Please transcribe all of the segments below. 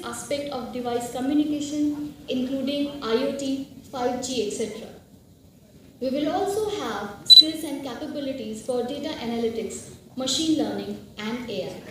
aspect of device communication, including IoT, 5G, etc. We will also have skills and capabilities for data analytics, machine learning, and AI.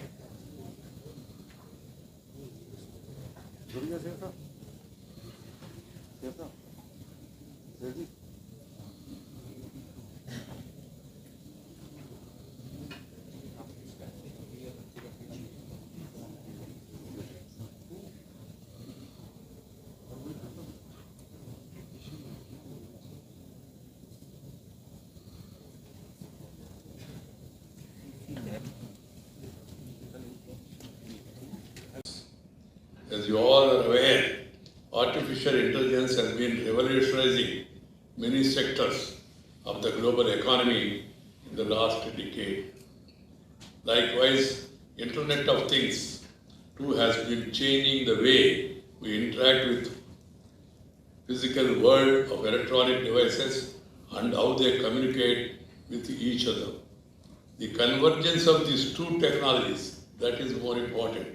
As you all are aware, artificial intelligence has been revolutionizing many sectors of the global economy in the last decade. Likewise, Internet of Things too has been changing the way we interact with physical world of electronic devices and how they communicate with each other. The convergence of these two technologies, that is more important,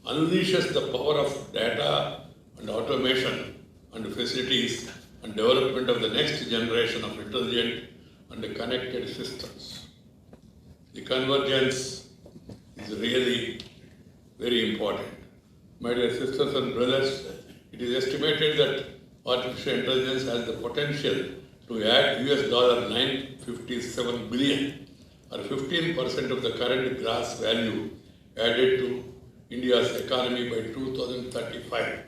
unleashes the power of data and automation and facilities and development of the next generation of intelligent and connected systems. The convergence is really very important. My dear sisters and brothers, it is estimated that artificial intelligence has the potential to add $957 billion or 15% of the current gross value added to India's economy by 2035.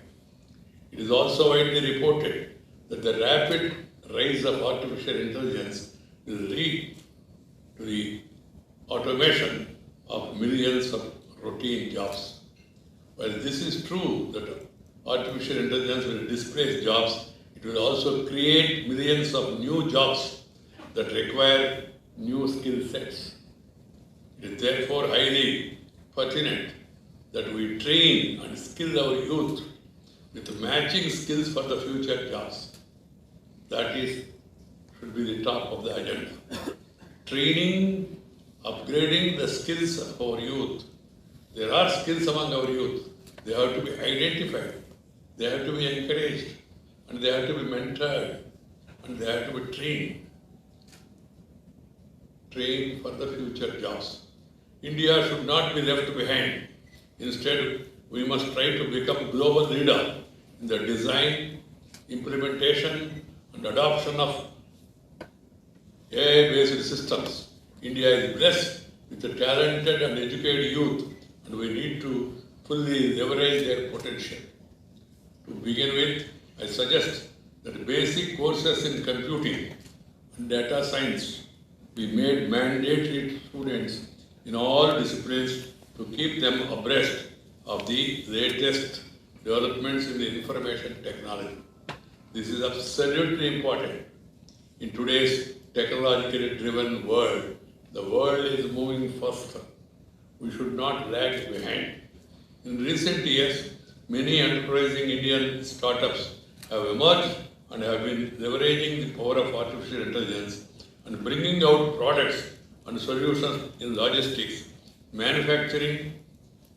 It is also widely reported that the rapid rise of artificial intelligence will lead to the automation of millions of routine jobs. While this is true that artificial intelligence will displace jobs, it will also create millions of new jobs that require new skill sets. It is therefore highly pertinent that we train and skill our youth with matching skills for the future jobs. That should be the top of the agenda. Training, upgrading the skills of our youth. There are skills among our youth. They have to be identified. They have to be encouraged. And they have to be mentored. And they have to be trained. Trained for the future jobs. India should not be left behind. Instead, we must try to become global leader in the design, implementation, and adoption of AI-based systems. India is blessed with a talented and educated youth, and we need to fully leverage their potential. To begin with, I suggest that basic courses in computing and data science be made mandatory to students in all disciplines to keep them abreast of the latest developments in the information technology. This is absolutely important. In today's technologically driven world, the world is moving faster. We should not lag behind. In recent years, many enterprising Indian startups have emerged and have been leveraging the power of artificial intelligence and bringing out products and solutions in logistics, manufacturing,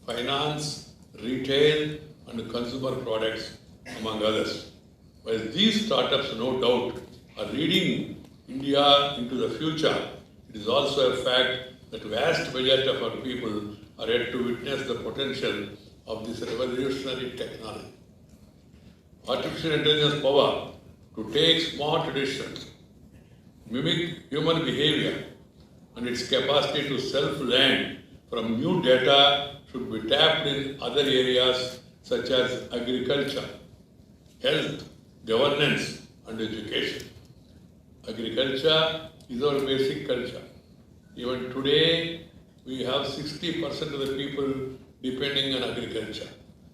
finance, retail, and consumer products, among others. While these startups, no doubt, are leading India into the future, it is also a fact that vast majority of our people are yet to witness the potential of this revolutionary technology. Artificial intelligence power to take smart decisions, mimic human behavior, and its capacity to self-learn from new data should be tapped in other areas such as agriculture, health, governance, and education. Agriculture is our basic culture. Even today, we have 60% of the people depending on agriculture.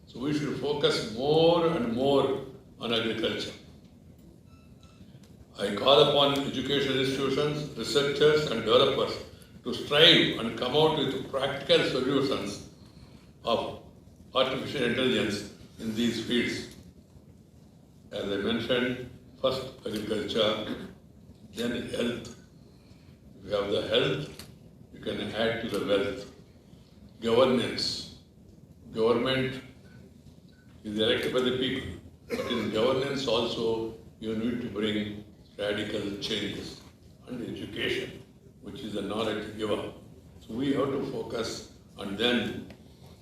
So we should focus more and more on agriculture. I call upon educational institutions, researchers, and developers to strive and come out with practical solutions of artificial intelligence in these fields. As I mentioned, first agriculture, then health. If you have the health, you can add to the wealth. Governance. Government is elected by the people. But in governance also, you need to bring radical changes. And education, which is a knowledge giver. So we have to focus and then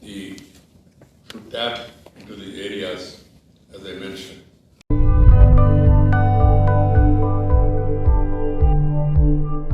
to tap into the areas, as I mentioned.